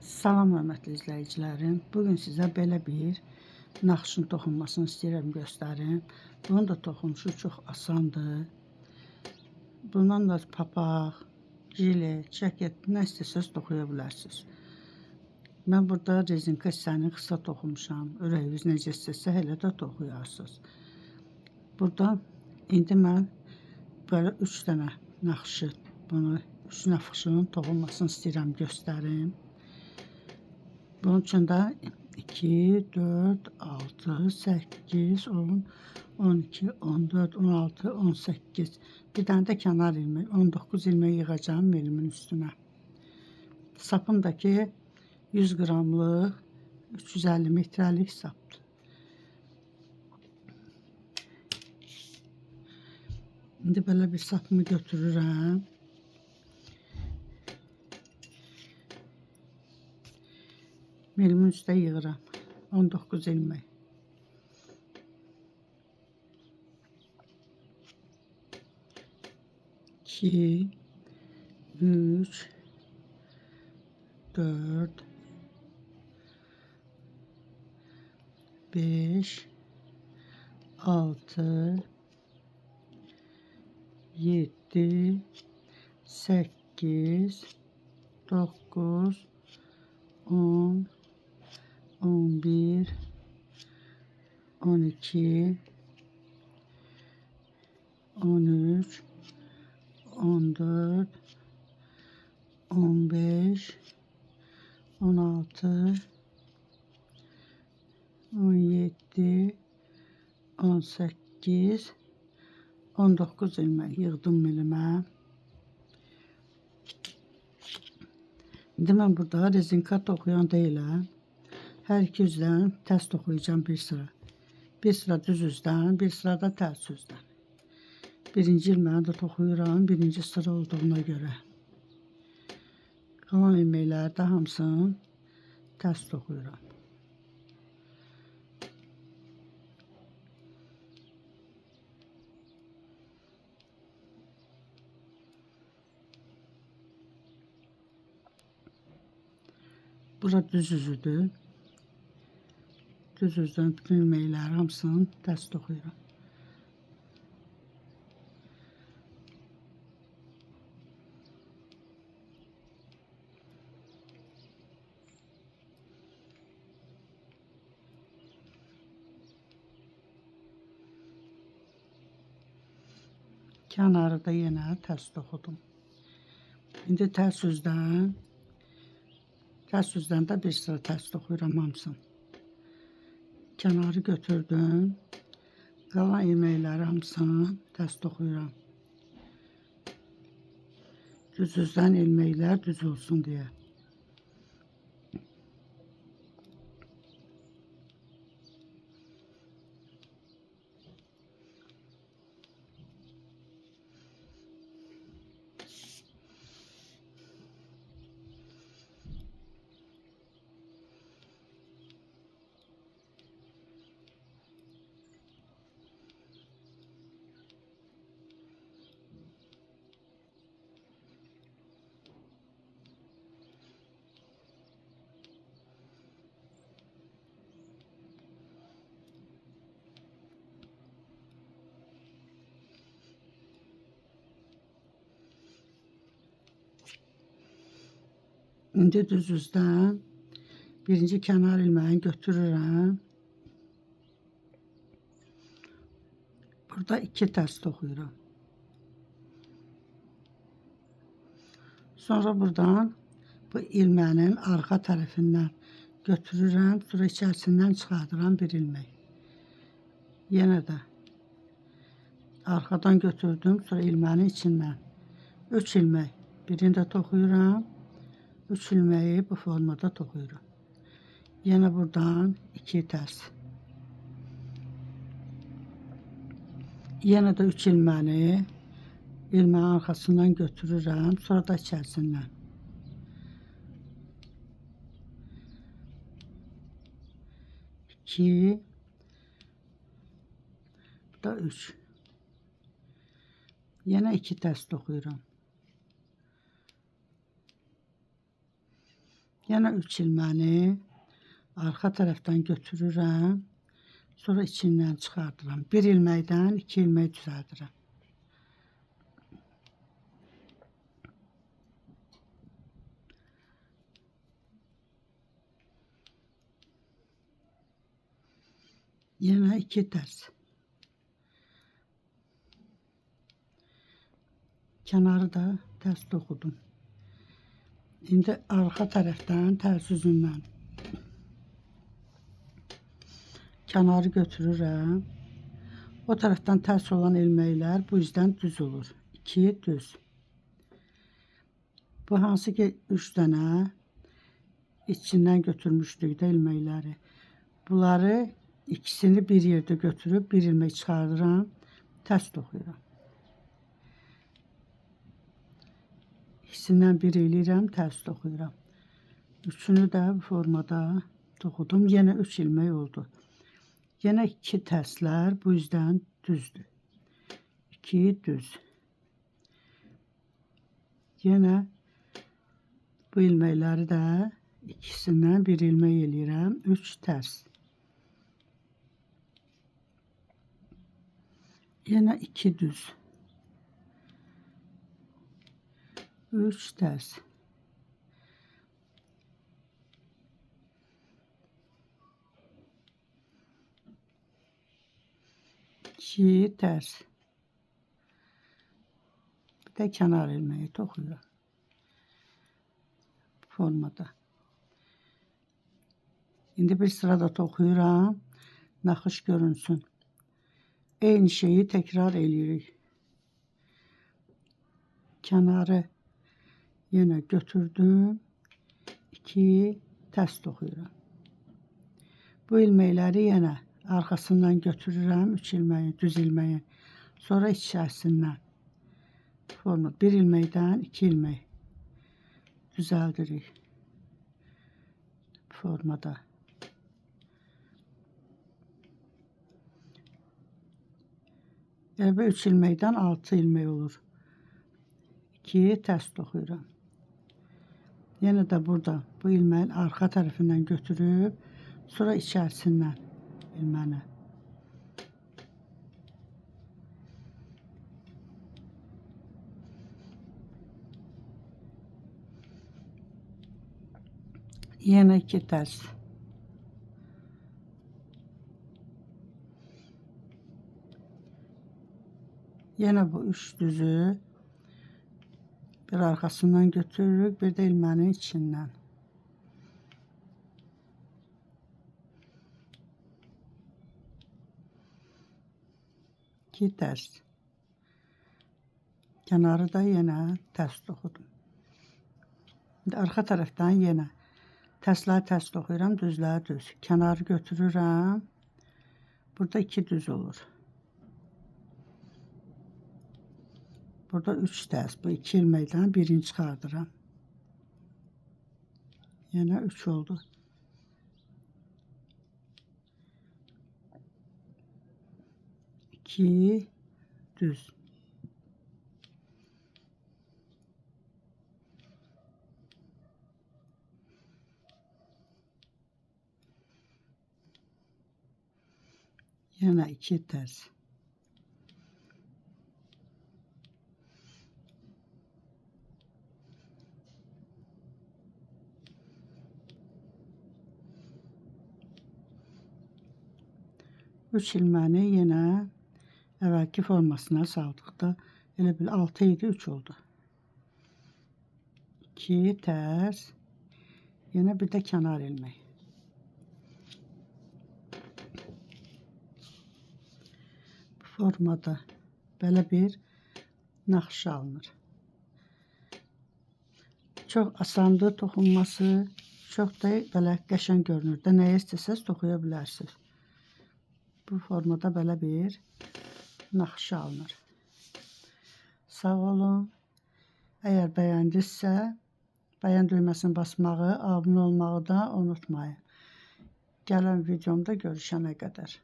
Salam hörmətli izləyicilərim. Bugün sizə belə bir naxışın toxunmasını istəyirəm göstərim. Bunun da toxunuşu çox asandır. Bundan da papaq, jilet, ceket, nə istəsəz toxuya bilərsiniz. Mən burada rezinka hissəni qısa toxumuşam. Ürəyiniz necə istəsə elə də toxuyarsınız. Burada indi mən böyle 3 dənə naxışı, bunu 3 naxışın toxunmasını istəyirəm göstərim. Bunun için de 2, 4, 6, 8, 10, 12, 14, 16, 18. Bir tane de kenar ilmek. 19 ilmek yığacağım milimin üstüne. Sapımdaki 100 gramlık 350 metrelik saptı. Şimdi böyle bir sapımı götürürüm. Milimin üstə yığıram. 19 ilmek. İki, 3, 4, 5, 6, 7, 8, 9, 10, 11, 12, 13, 14, 15, 16, 17, 18, 19 ilmek yığdım milime. Şimdi ben burada rezinka toxuyan deyiləm. Hər iki üzdən tərs toxuyacağım bir sıra. Bir sıra düz üzdən, bir sıra da tərs üzdən. Birinci ilmeği de toxuyuram, birinci sıra olduğuna göre. Qalan ilməkləri də hamısını tərs toxuyuram. Bura düz üzüdür. Düz üzdən bütün ilməkləri hamısını tərs toxuyuram. Kənarı da yenə tərs toxudum. İndi tərs üzdən də bir sıra tərs toxuyuram hamısını. Kənarı götürdüm. Qalan ilməkləri hamısını tərs toxuyuram. Düz üzdən ilməklər düz olsun deyə. İndi düz üzdən birinci kənar ilməyi götürürəm. Burada 2 tərs toxuyuram. Sonra buradan bu ilmənin arxa tərəfindən götürürəm. Sonra içərisindən çıxardıram bir ilmək. Yenə də arxadan götürdüm. Sonra ilmənin içindən 3 ilmək. Birini də toxuyuram. 3 ilməyi bu formada toxuyuram. Yenə buradan 2 tərs. Yenə də 3 ilməni ilməyin arxasından götürürəm. Sonra da içərisindən. İki, bu da 3. Yenə 2 tərs toxuyuram. Yenə 3 ilməni arxa tərəfdən götürürəm. Sonra içindən çıxardıram. 1 ilməkdən 2 ilmək düzəldirəm. Yenə 2 tərs. Kənarı da tərs toxudum. İndi arxa tərəfdən tərs üzündən kənarı götürürəm. O tərəfdən tərs olan ilməklər bu yüzden düz olur. 2 düz. Bu hansı ki 3 dənə içindən götürmüşdük də ilməkləri. Bunları ikisini bir yerdə götürüb bir ilmək çıxardıram, tərs toxuyuram. İkisindən bir eləyirəm, tərs toxuyuram. Üçünü də bu formada toxudum. Yenə 3 ilmək oldu. Yenə 2 tərslər bu yüzden düzdür. 2 düz. Yenə bu ilməkləri də ikisindən bir ilmək eləyirəm. 3 tərs. Yenə 2 düz. 3 tərs. 2 tərs. Bir də kənar ilməyi toxuyuram. Formada. İndi bir sırada toxuyuram. Naxış görünsün. Eyni şeyi təkrar eləyirik. Kənarı yenə götürdüm. 2 tərs toxuyuram. Bu ilməkləri yenə arxasından götürürəm. 3 ilməyi, düz ilməyi. Sonra içərisindən forma 1 ilməkdən 2 ilmək düzəldirik. Formada. Yəni 3 ilməkdən 6 ilmək olur. 2 tərs toxuyuram. Yenə də burada bu ilməyin arxa tərəfindən götürüb sonra içərisindən ilməni. Yenə 2 tərs. Yenə bu 3 düzü bir arxasından götürürük, bir də ilmənin içindən. İki tərs. Kənarı da yenə tərs toxudum. İndi arxa tərəfdən yenə tərsləri tərs toxuyuram, düzləri düz. Kənarı götürürəm. Burada 2 düz olur. Burada 3 tərs. Bu 2 ilməkdən birini çıxardıram. Yenə 3 oldu. İki düz. Yenə 2 tərs. Üç ilməni yenə əvvəlki formasına saldıqda elə bil 6 idi, 3 oldu. 2 tərs. Yenə bir də kənar ilmək. Bu formada belə bir naxış alınır. Çox asandır toxunması, çox da belə qəşəng görünür də, nəyə istəsəz toxuya bilərsiniz. Bu formada belə bir naxış alınır. Sağ olun. Əgər bəyəndinizsə, bəyən düyməsini basmağı, abunə olmağı da unutmayın. Gələn videomda görüşənə qədər.